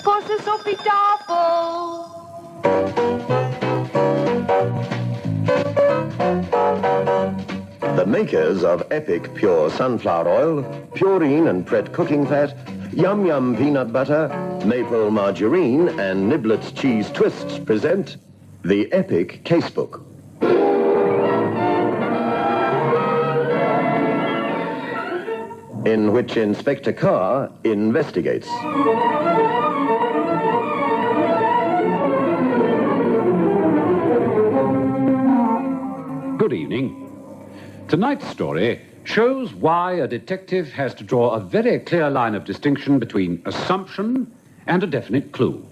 Große Sophie-Tafel. The makers of Epic Pure Sunflower Oil, Purine and Pret Cooking Fat, Yum Yum Peanut Butter, Maple Margarine, and Niblets Cheese Twists present the Epic Casebook. In which Inspector Carr investigates. Good evening. Tonight's story shows why a detective has to draw a very clear line of distinction between assumption and a definite clue.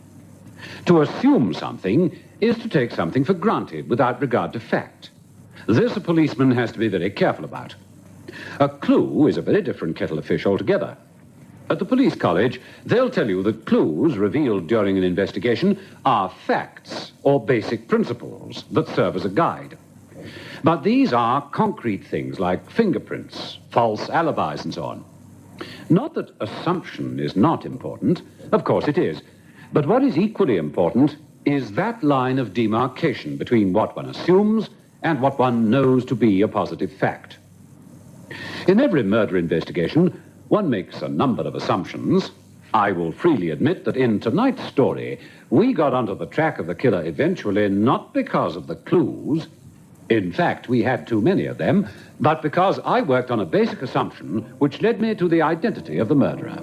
To assume something is to take something for granted without regard to fact. This a policeman has to be very careful about. A clue is a very different kettle of fish altogether. At the police college, they'll tell you that clues revealed during an investigation are facts or basic principles that serve as a guide. But these are concrete things like fingerprints, false alibis, and so on. Not that assumption is not important. Of course it is. But what is equally important is that line of demarcation between what one assumes and what one knows to be a positive fact. In every murder investigation, one makes a number of assumptions. I will freely admit that in tonight's story, we got onto the track of the killer eventually not because of the clues. In fact, we had too many of them, but because I worked on a basic assumption which led me to the identity of the murderer.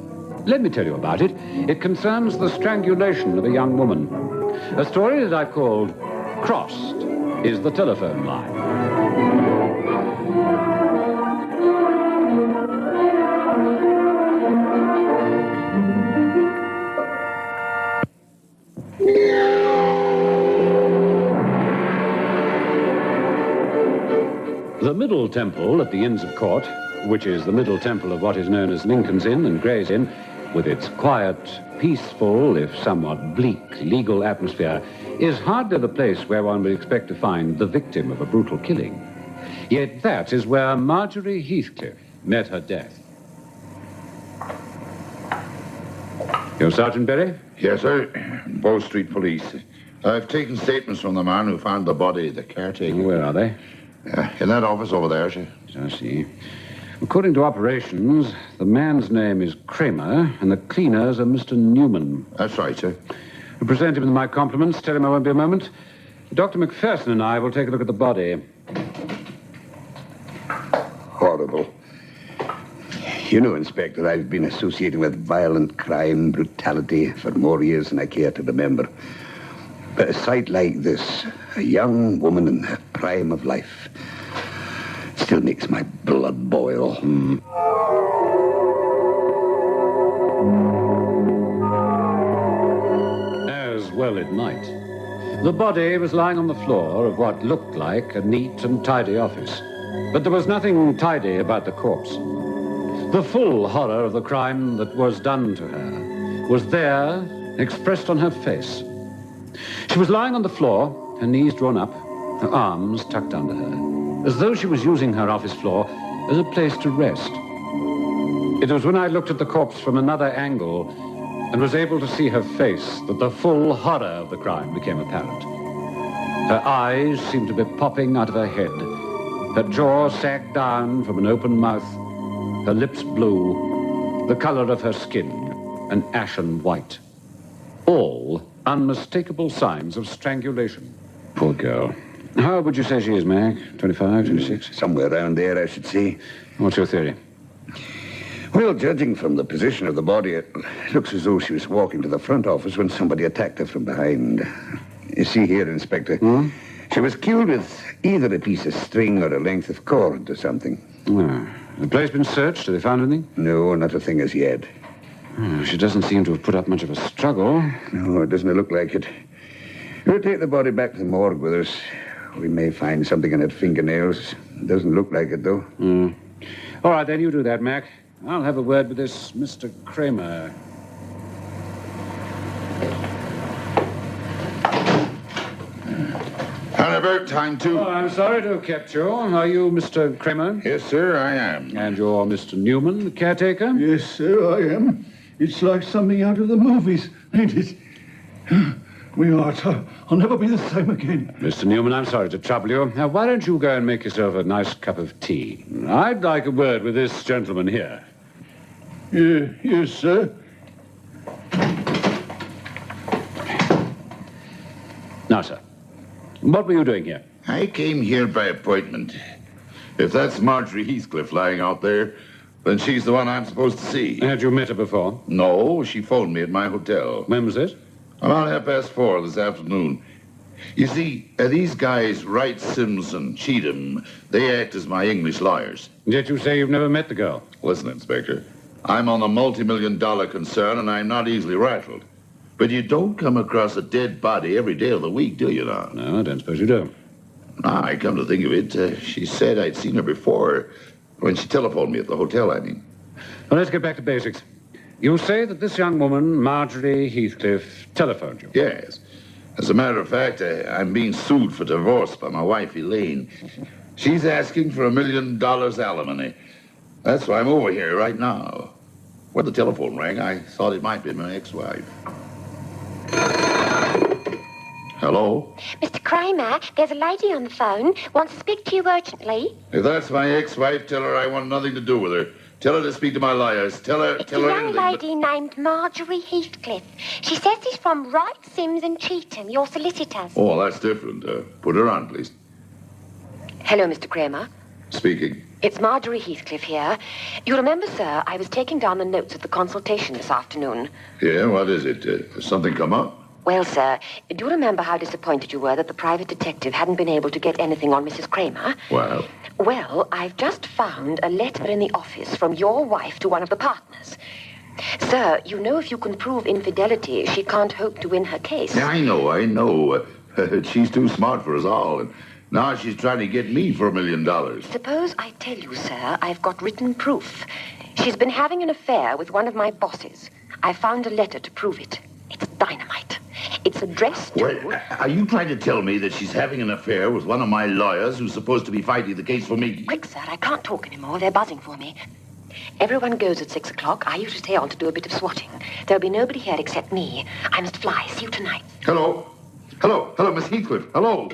Let me tell you about it. It concerns the strangulation of a young woman. A story that I've called Crossed is the telephone line. The Middle Temple at the Inns of Court, which is the Middle Temple of what is known as Lincoln's Inn and Gray's Inn, with its quiet, peaceful, if somewhat bleak, legal atmosphere, is hardly the place where one would expect to find the victim of a brutal killing. Yet that is where Marjorie Heathcliff met her death. You're Sergeant Berry? Yes, sir. Bow Street Police. I've taken statements from the man who found the body, the caretaker. Where are they? In that office over there, sir. I see. According to operations, the man's name is Kramer, and the cleaners are Mr. Newman. That's right, sir. I'll present him with my compliments. Tell him I won't be a moment. Dr. McPherson and I will take a look at the body. Horrible. You know, Inspector, I've been associating with violent crime, brutality for more years than I care to remember. But a sight like this, a young woman in the prime of life, still makes my blood boil. As well it might. The body was lying on the floor of what looked like a neat and tidy office. But there was nothing tidy about the corpse. The full horror of the crime that was done to her was there, expressed on her face. She was lying on the floor, her knees drawn up, her arms tucked under her, as though she was using her office floor as a place to rest. It was when I looked at the corpse from another angle and was able to see her face that the full horror of the crime became apparent. Her eyes seemed to be popping out of her head. Her jaw sagged down from an open mouth, her lips blue, the color of her skin an ashen white. All unmistakable signs of strangulation. Poor girl. How old would you say she is, Mac? 25, 26? Somewhere around there, I should say. What's your theory? Well, judging from the position of the body, it looks as though she was walking to the front office when somebody attacked her from behind. You see here, Inspector, she was killed with either a piece of string or a length of cord or something. The place been searched? Have they found anything? No, not a thing as yet. She doesn't seem to have put up much of a struggle. No, it doesn't look like it. We'll take the body back to the morgue with us. We may find something in her fingernails. Doesn't look like it, though. All right, then, you do that, Mac. I'll have a word with this Mr. Kramer. And about time, too. Oh, I'm sorry to have kept you. Are you Mr. Kramer? Yes, sir, I am. And you're Mr. Newman, the caretaker? Yes, sir, I am. It's like something out of the movies, ain't it? We are. I'll never be the same again. Mr. Newman, I'm sorry to trouble you. Now, why don't you go and make yourself a nice cup of tea? I'd like a word with this gentleman here. Yes, sir. Now, sir, what were you doing here? I came here by appointment. If that's Marjorie Heathcliff lying out there, then she's the one I'm supposed to see. Had you met her before? No, she phoned me at my hotel. When was this? About 4:30 this afternoon. You see, these guys, Wright, Sims, and Cheatham, they act as my English lawyers. Yet you say you've never met the girl. Listen, Inspector, I'm on a multi-million-dollar concern, and I'm not easily rattled. But you don't come across a dead body every day of the week, do you now? No, I don't suppose you do. I come to think of it, she said I'd seen her before, when she telephoned me at the hotel, I mean. Well, let's get back to basics. You say that this young woman, Marjorie Heathcliff, telephoned you. Yes. As a matter of fact, I'm being sued for divorce by my wife, Elaine. She's asking for $1 million alimony. That's why I'm over here right now. When the telephone rang, I thought it might be my ex-wife. Hello? Mr. Kramer, there's a lady on the phone. Wants to speak to you urgently. If that's my ex-wife, tell her I want nothing to do with her. Tell her to speak to my lawyers. Tell her It's a young anything, lady named Marjorie Heathcliff. She says she's from Wright, Sims and Cheatham, your solicitors. Oh, that's different. Put her on, please. Hello, Mr. Kramer. Speaking. It's Marjorie Heathcliff here. You remember, sir, I was taking down the notes of the consultation this afternoon. Yeah, what is it? Has something come up? Well, sir, do you remember how disappointed you were that the private detective hadn't been able to get anything on Mrs. Kramer? Well? Well, I've just found a letter in the office from your wife to one of the partners. Sir, you know if you can prove infidelity, she can't hope to win her case. Yeah, I know. She's too smart for us all. And now she's trying to get me for $1 million. Suppose I tell you, sir, I've got written proof. She's been having an affair with one of my bosses. I found a letter to prove it. It's dynamite. It's addressed to... Well, are you trying to tell me that she's having an affair with one of my lawyers who's supposed to be fighting the case for me? Quick, sir, I can't talk anymore. They're buzzing for me. Everyone goes at 6 o'clock. I usually stay on to do a bit of swatting. There'll be nobody here except me. I must fly. See you tonight. Hello, Miss Heathcliff. Hello.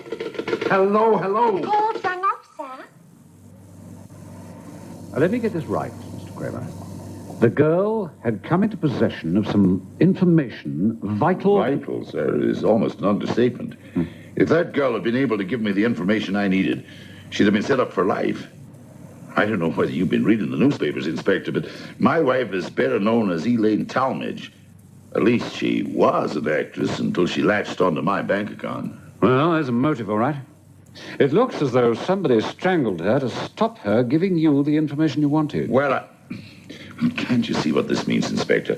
Call's rang off, sir. Let me get this right, Mr. Kramer. The girl had come into possession of some information vital... Vital, sir, is almost an understatement. If that girl had been able to give me the information I needed, she'd have been set up for life. I don't know whether you've been reading the newspapers, Inspector, but my wife is better known as Elaine Talmadge. At least she was an actress until she latched onto my bank account. Well, there's a motive, all right. It looks as though somebody strangled her to stop her giving you the information you wanted. Well, can't you see what this means, Inspector?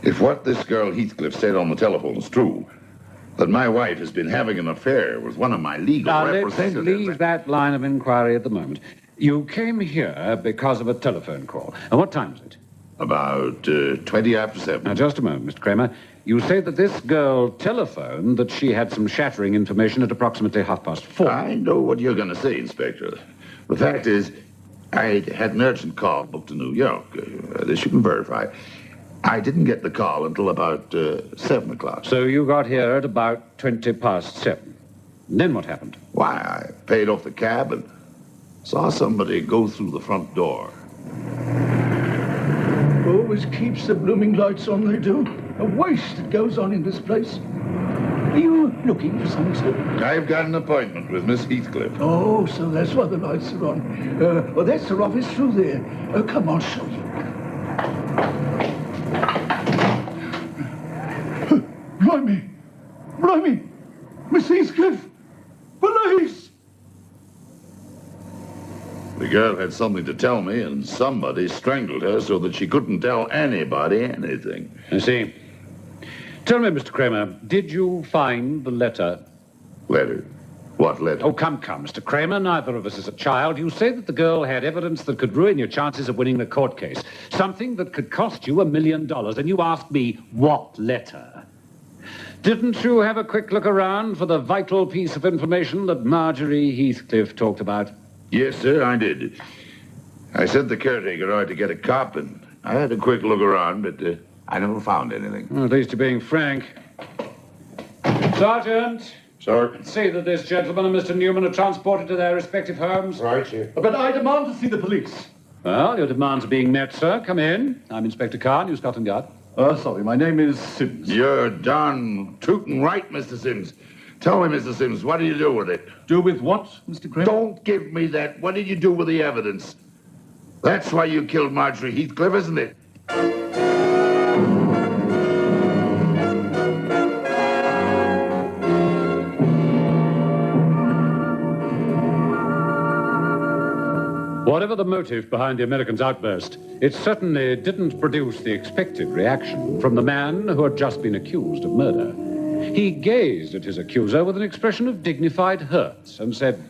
If what this girl Heathcliff said on the telephone is true, that my wife has been having an affair with one of my legal Now, representatives... let's leave that line of inquiry at the moment. You came here because of a telephone call. And what time is it? About 20 after 7. Now, just a moment, Mr. Kramer. You say that this girl telephoned that she had some shattering information at approximately 4:30. I know what you're going to say, Inspector. The fact is, I had an urgent call booked to New York. This you can verify. I didn't get the call until about 7 o'clock. So you got here at about 7:20. Then what happened? Why, I paid off the cab and saw somebody go through the front door. Always keeps the blooming lights on, they do. A waste that goes on in this place. Are you looking for something, sir? I've got an appointment with Miss Heathcliff. Oh, so that's why the lights are on. Well, that's her office through there. Come on, show you. Blimey! Miss Heathcliff! Police! The girl had something to tell me, and somebody strangled her so that she couldn't tell anybody anything. I see. Tell me, Mr. Kramer, did you find the letter? Letter? What letter? Oh, come, Mr. Kramer. Neither of us is a child. You say that the girl had evidence that could ruin your chances of winning the court case. Something that could cost you $1 million. And you asked me, what letter? Didn't you have a quick look around for the vital piece of information that Marjorie Heathcliff talked about? Yes, sir, I did. I sent the caretaker out to get a cop, and I had a quick look around, but I never found anything. Well, at least you're being frank. Sergeant! Sir? See that this gentleman and Mr. Newman are transported to their respective homes. Right, sir. But I demand to see the police. Well, your demands are being met, sir. Come in. I'm Inspector Carr, New Scotland Yard. Sorry, my name is Sims. You're darn tootin' right, Mr. Sims. Tell me, Mr. Sims, what did you do with it? Do with what, Mr. Kramer? Don't give me that. What did you do with the evidence? That's why you killed Marjorie Heathcliff, isn't it? Whatever the motive behind the American's outburst, it certainly didn't produce the expected reaction from the man who had just been accused of murder. He gazed at his accuser with an expression of dignified hurt and said,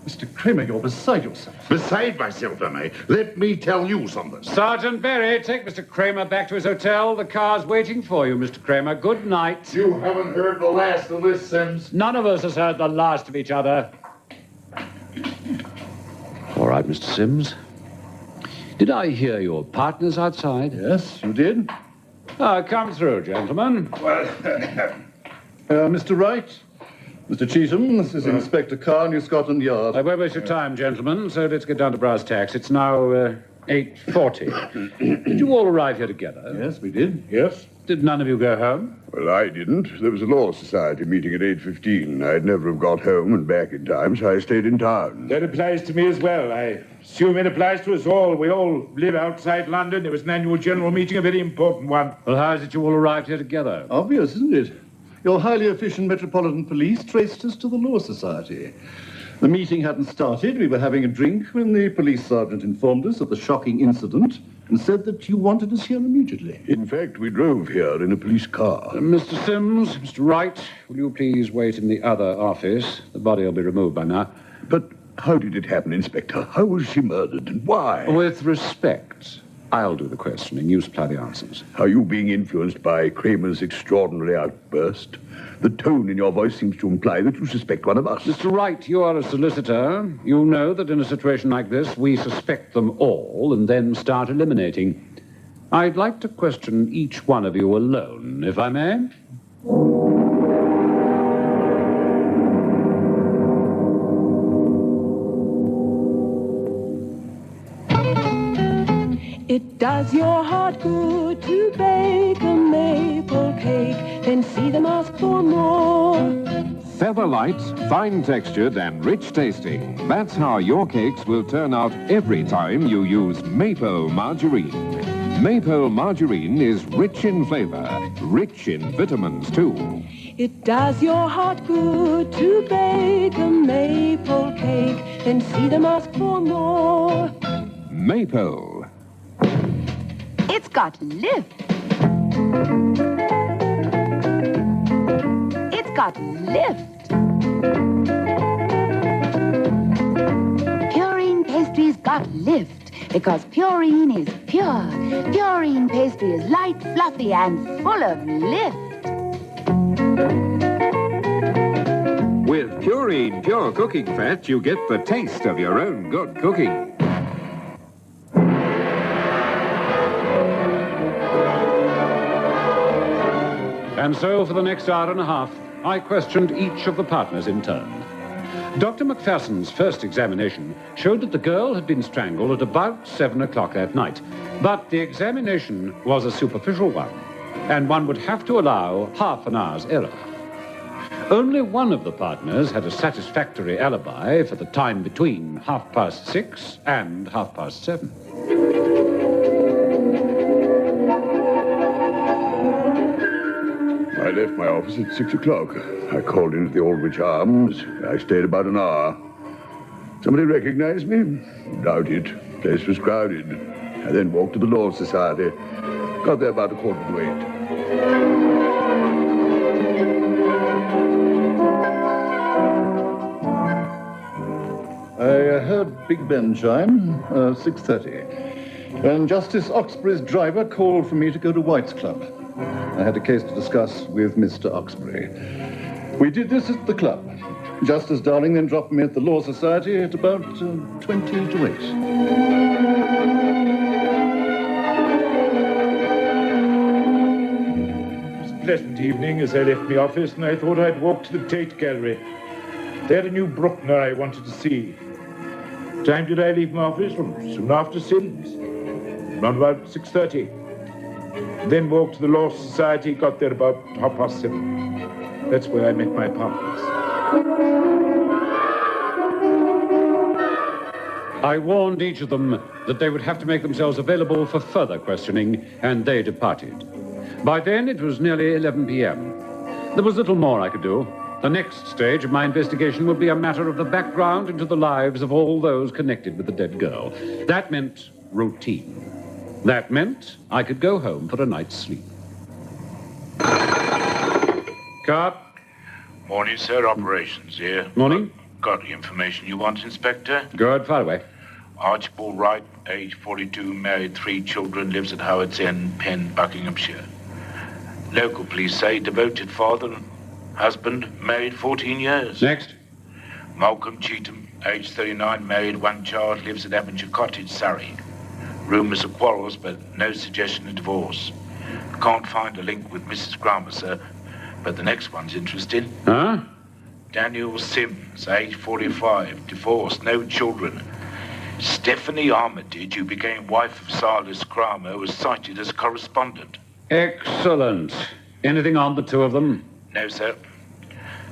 Mr. Kramer, you're beside yourself. Beside myself, am I? Let me tell you something. Sergeant Berry, take Mr. Kramer back to his hotel. The car's waiting for you, Mr. Kramer. Good night. You haven't heard the last of this, Sims. None of us has heard the last of each other. All right, Mr. Sims. Did I hear your partners outside? Yes, you did. Come through, gentlemen. Well, Mr. Wright, Mr. Cheatham, this is Inspector Carr, New Scotland Yard. I won't waste your time, gentlemen, so let's get down to brass tacks. It's now 8:40. Did you all arrive here together? Yes, we did. Yes? Did none of you go home? Well, I didn't. There was a law society meeting at 8:15. I'd never have got home and back in time, so I stayed in town. That applies to me as well. I assume it applies to us all. We all live outside London. It was an annual general meeting, a very important one. Well, how is it you all arrived here together? Obvious, isn't it? Your highly efficient Metropolitan Police traced us to the Law Society. The meeting hadn't started. We were having a drink when the police sergeant informed us of the shocking incident and said that you wanted us here immediately. In fact, we drove here in a police car. Mr. Sims, Mr. Wright, will you please wait in the other office? The body will be removed by now. But how did it happen, Inspector? How was she murdered and why? With respect, I'll do the questioning. You supply the answers. Are you being influenced by Kramer's extraordinary outburst? The tone in your voice seems to imply that you suspect one of us. Mr. Wright, you are a solicitor. You know that in a situation like this, we suspect them all and then start eliminating. I'd like to question each one of you alone, if I may. It does your heart good to bake a maple cake, then see them ask for more. Feather light, fine textured and rich tasting. That's how your cakes will turn out every time you use maple margarine. Maple margarine is rich in flavor, rich in vitamins too. It does your heart good to bake a maple cake, then see them ask for more. Maple. It's got lift. It's got lift. Purine pastry's got lift because purine is pure. Purine pastry is light, fluffy, and full of lift. With Purine Pure Cooking Fat, you get the taste of your own good cooking. And so, for the next hour and a half, I questioned each of the partners in turn. Dr. Macpherson's first examination showed that the girl had been strangled at about 7 o'clock that night. But the examination was a superficial one, and one would have to allow half an hour's error. Only one of the partners had a satisfactory alibi for the time between 6:30 and 7:30. I left my office at 6 o'clock. I called in at the Aldwych Arms. I stayed about an hour. Somebody recognized me? Doubt it. Place was crowded. I then walked to the Law Society. Got there about 7:45. I heard Big Ben chime, 6:30, when Justice Oxbury's driver called for me to go to White's Club. I had a case to discuss with Mr. Oxbury. We did this at the club. Justice Darling then dropped me at the Law Society at about 20 to 8. 8 pleasant evening as I left my office, and I thought I'd walk to the Tate Gallery. They had a new Bruckner I wanted to see. Time did I leave my office? Well, soon after Sims. Around about 6:30. Then walked to the Law Society, got there about 7:30. That's where I met my partners. I warned each of them that they would have to make themselves available for further questioning, and they departed. By then, it was nearly 11 p.m. There was little more I could do. The next stage of my investigation would be a matter of the background into the lives of all those connected with the dead girl. That meant routine. That meant I could go home for a night's sleep. Carr? Morning, sir. Operations here. Morning. Got the information you want, Inspector? Good, far away. Archibald Wright, age 42, married, 3 children, lives at Howard's End, Penn, Buckinghamshire. Local police say devoted father, husband, married 14 years. Next. Malcolm Cheetham, age 39, married, 1 child, lives at Abingdon Cottage, Surrey. Rumours of quarrels, but no suggestion of divorce. Can't find a link with Mrs. Grammer, sir, but the next one's interesting. Huh? Daniel Sims, age 45, divorced, no children. Stephanie Armitage, who became wife of Silas Kramer, was cited as correspondent. Excellent. Anything on the two of them? No, sir.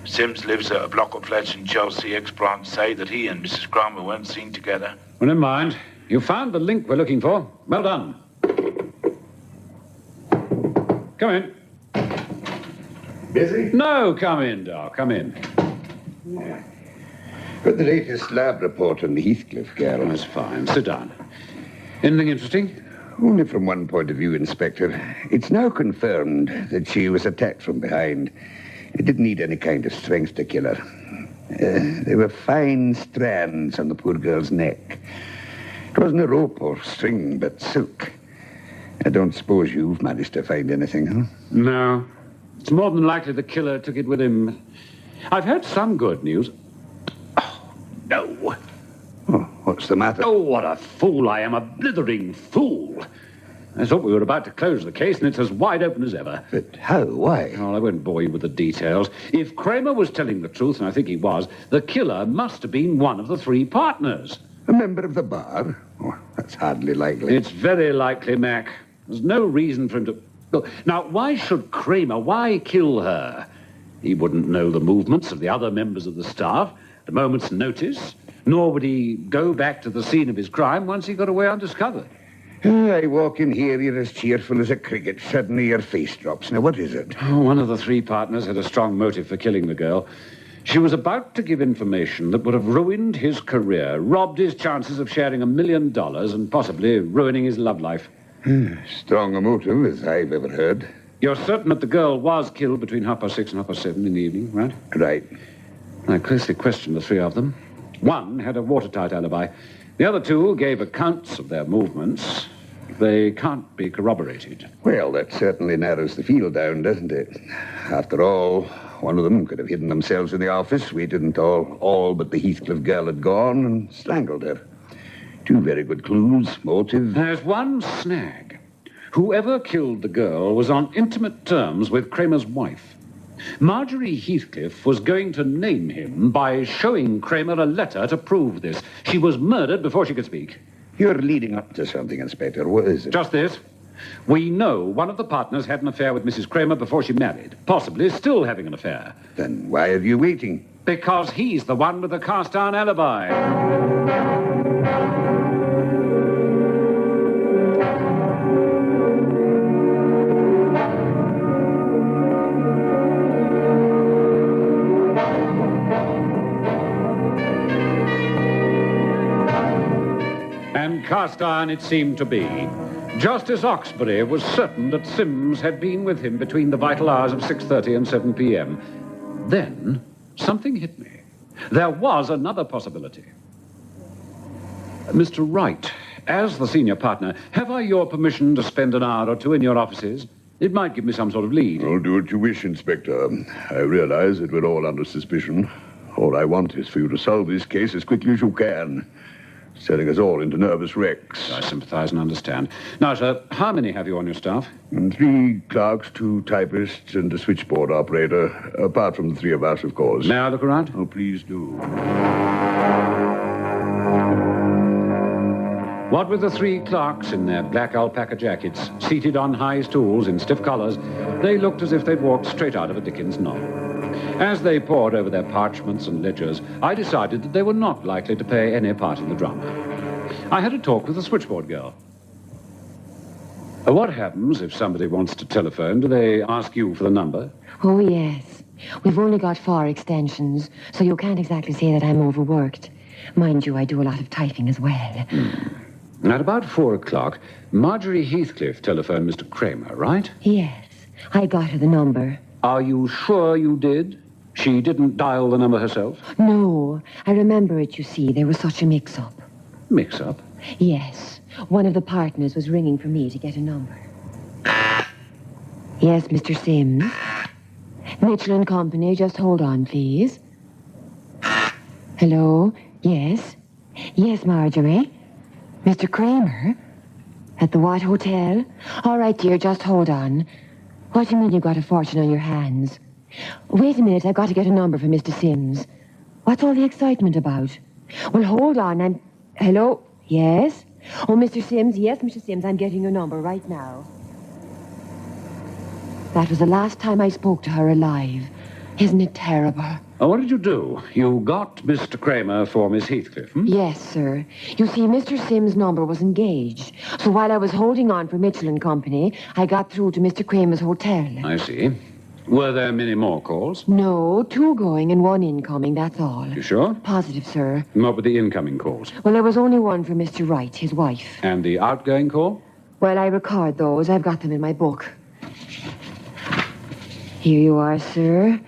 Sims lives at a block of flats in Chelsea. Ex-branch say that he and Mrs. Kramer weren't seen together. Well, never mind. You found the link we're looking for. Well done. Come in. Busy? No, come in, Doc. Come in. Got the latest lab report on the Heathcliff girl. That's fine. Sit down. Anything interesting? Only from one point of view, Inspector. It's now confirmed that she was attacked from behind. It didn't need any kind of strength to kill her. There were fine strands on the poor girl's neck. It wasn't a rope or string, but silk. I don't suppose you've managed to find anything, huh? No. It's more than likely the killer took it with him. I've heard some good news. Oh, no. Oh, what's the matter? Oh, what a fool I am. A blithering fool. I thought we were about to close the case, and it's as wide open as ever. But how? Why? Oh, I won't bore you with the details. If Kramer was telling the truth, and I think he was, the killer must have been one of the 3 partners. A member of the bar? Oh, that's hardly likely. It's very likely, Mac. There's no reason for him to... Look, now, why should Kramer, why kill her? He wouldn't know the movements of the other members of the staff, at a moment's notice, nor would he go back to the scene of his crime once he got away undiscovered. I walk in here, you're as cheerful as a cricket. Suddenly your face drops. Now, what is it? Oh, one of the 3 partners had a strong motive for killing the girl. She was about to give information that would have ruined his career, robbed his chances of sharing $1 million, and possibly ruining his love life. Strong a motive as I've ever heard. You're certain that the girl was killed between 6:30 and 7:30 in the evening, right? Right. I closely questioned the 3 of them. One had a watertight alibi. The other 2 gave accounts of their movements. They can't be corroborated. Well, that certainly narrows the field down, doesn't it? After all, one of them could have hidden themselves in the office, waited until all but the Heathcliff girl had gone, and strangled her. 2 very good clues, motive. There's one snag. Whoever killed the girl was on intimate terms with Kramer's wife. Marjorie Heathcliff was going to name him by showing Kramer a letter to prove this. She was murdered before she could speak. You're leading up to something, Inspector. What is it? Just this. We know one of the partners had an affair with Mrs. Kramer before she married, possibly still having an affair. Then why are you waiting? Because he's the one with the cast-iron alibi. And cast-iron it seemed to be. Justice Oxbury was certain that Sims had been with him between the vital hours of 6:30 and 7 p.m. Then, something hit me. There was another possibility. Mr. Wright, as the senior partner, have I your permission to spend an hour or 2 in your offices? It might give me some sort of lead. Oh, do what you wish, Inspector. I realize that we're all under suspicion. All I want is for you to solve this case as quickly as you can. selling us all into nervous wrecks. I sympathize and understand. Now, sir, how many have you on your staff? And 3 clerks, 2 typists, and a switchboard operator, apart from the 3 of us, of course. May I look around? Oh, please do. What with the 3 clerks in their black alpaca jackets, seated on high stools in stiff collars, they looked as if they'd walked straight out of a Dickens novel. As they pored over their parchments and ledgers, I decided that they were not likely to play any part in the drama. I had a talk with the switchboard girl. What happens if somebody wants to telephone? Do they ask you for the number? Oh, yes. We've only got 4 extensions, so you can't exactly say that I'm overworked. Mind you, I do a lot of typing as well. At about 4 o'clock, Marjorie Heathcliff telephoned Mr. Kramer, right? Yes, I got her the number. Are you sure you did? She didn't dial the number herself? No, I remember it, you see. There was such a mix-up. Mix-up? Yes, one of the partners was ringing for me to get a number. Yes, Mr. Sims. Mitchell and Company, just hold on, please. Hello? Yes? Yes, Marjorie? Mr. Kramer? At the what hotel? All right, dear, just hold on. What do you mean you've got a fortune on your hands? Wait a minute, I've got to get a number for Mr. Sims. What's all the excitement about? Well, hold on, Hello? Yes? Oh, Mr. Sims, yes, Mr. Sims, I'm getting your number right now. That was the last time I spoke to her alive. Isn't it terrible? What did you do? You got Mr. Kramer for Miss Heathcliff, hmm? Yes, sir. You see, Mr. Sims' number was engaged. So while I was holding on for Mitchell and Company, I got through to Mr. Kramer's hotel. I see. Were there many more calls? No, 2 going and 1 incoming, that's all. You sure? Positive, sir. And what were the incoming calls? Well, there was only one for Mr. Wright, his wife. And the outgoing call? Well, I record those. I've got them in my book. Here you are, sir.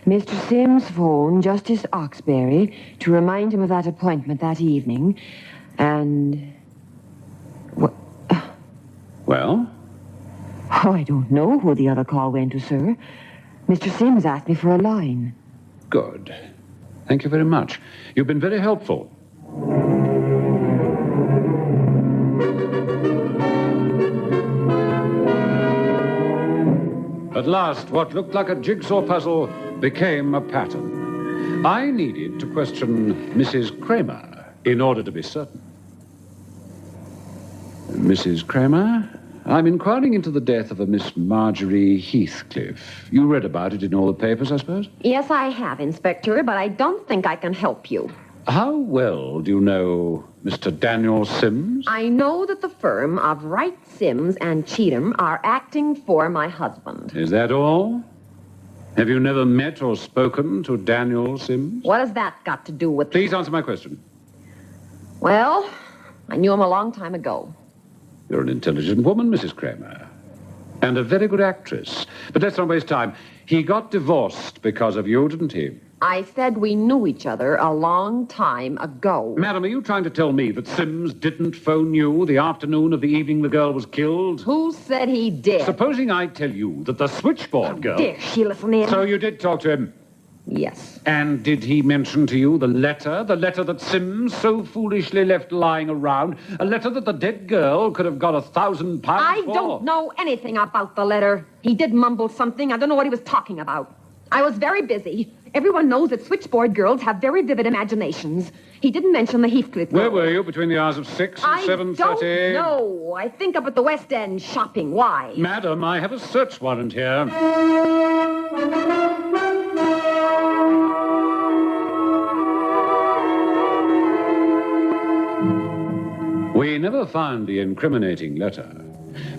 Mr. Sims phoned Justice Oxbury to remind him of that appointment that evening. And... Well? Oh, I don't know who the other call went to, sir. Mr. Sims asked me for a line. Good. Thank you very much. You've been very helpful. At last, what looked like a jigsaw puzzle became a pattern. I needed to question Mrs. Kramer in order to be certain. Mrs. Kramer? I'm inquiring into the death of a Miss Marjorie Heathcliff. You read about it in all the papers, I suppose? Yes, I have, Inspector, but I don't think I can help you. How well do you know Mr. Daniel Sims? I know that the firm of Wright, Sims, and Cheatham are acting for my husband. Is that all? Have you never met or spoken to Daniel Sims? What has that got to do with... Please answer my question. Well, I knew him a long time ago. You're an intelligent woman, Mrs. Kramer. And a very good actress. But let's not waste time. He got divorced because of you, didn't he? I said we knew each other a long time ago. Madam, are you trying to tell me that Sims didn't phone you the afternoon of the evening the girl was killed? Who said he did? Supposing I tell you that the switchboard girl... Dare she listen in? So you did talk to him? Yes. And did he mention to you the letter that Sims so foolishly left lying around? A letter that the dead girl could have got £1,000 for? I don't know anything about the letter. He did mumble something. I don't know what he was talking about. I was very busy. Everyone knows that switchboard girls have very vivid imaginations. He didn't mention the Heathcliff girl. Where were you between the hours of 6 and 7:30? I don't know. I think up at the West End shopping. Why? Madam, I have a search warrant here. We never found the incriminating letter,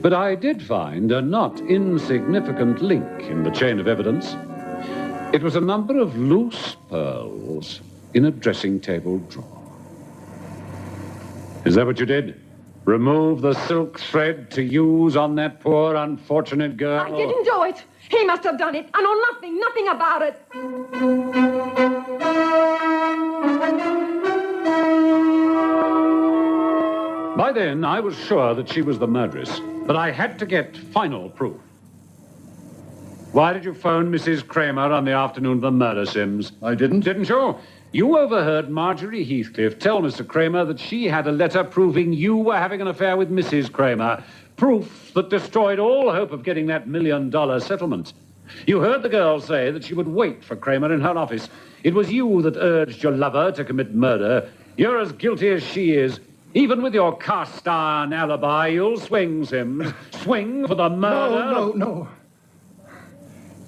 but I did find a not insignificant link in the chain of evidence. It was a number of loose pearls in a dressing table drawer. Is that what you did? Remove the silk thread to use on that poor, unfortunate girl? I didn't do it. He must have done it. I know nothing about it. By then, I was sure that she was the murderess, but I had to get final proof. Why did you phone Mrs. Kramer on the afternoon of the murder, Sims? I didn't. Didn't you? You overheard Marjorie Heathcliff tell Mr. Kramer that she had a letter proving you were having an affair with Mrs. Kramer. Proof that destroyed all hope of getting that $1 million settlement. You heard the girl say that she would wait for Kramer in her office. It was you that urged your lover to commit murder. You're as guilty as she is. Even with your cast-iron alibi, you'll swing, Sims. Swing for the murder. No.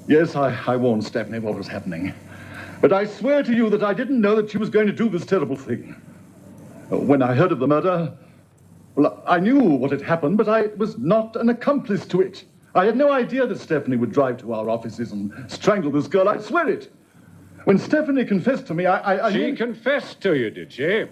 Yes, I warned Stephanie what was happening. But I swear to you that I didn't know that she was going to do this terrible thing. When I heard of the murder, well, I knew what had happened, but I was not an accomplice to it. I had no idea that Stephanie would drive to our offices and strangle this girl. I swear it. When Stephanie confessed to me, She confessed to you, did she?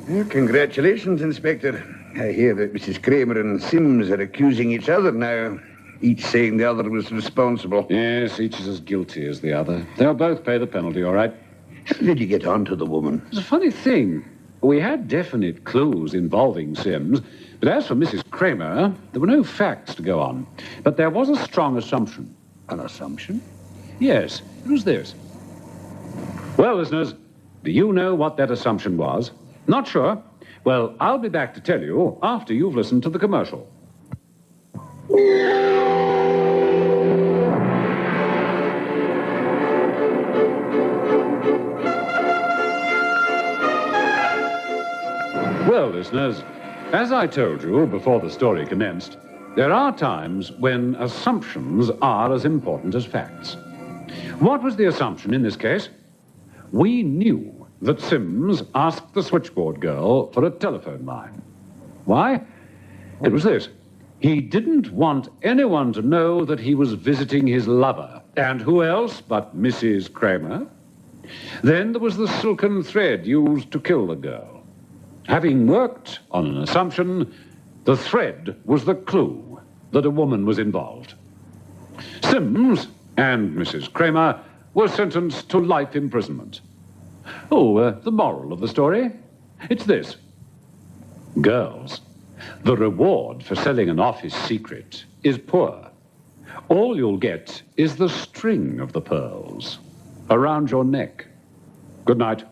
Well, congratulations, Inspector. I hear that Mrs. Kramer and Sims are accusing each other now, each saying the other was responsible. Yes, each is as guilty as the other. They'll both pay the penalty, all right? How did you get on to the woman? It's a funny thing. We had definite clues involving Sims, but as for Mrs. Kramer, there were no facts to go on. But there was a strong assumption. An assumption? Yes, it was this. Well, listeners, do you know what that assumption was? Not sure? Well, I'll be back to tell you after you've listened to the commercial. Well, listeners, as I told you before the story commenced, there are times when assumptions are as important as facts. What was the assumption in this case? We knew that Sims asked the switchboard girl for a telephone line. Why? It was this. He didn't want anyone to know that he was visiting his lover. And who else but Mrs. Kramer? Then there was the silken thread used to kill the girl. Having worked on an assumption, the thread was the clue that a woman was involved. Sims and Mrs. Kramer were sentenced to life imprisonment. The moral of the story? It's this. Girls, the reward for selling an office secret is poor. All you'll get is the string of the pearls around your neck. Good night.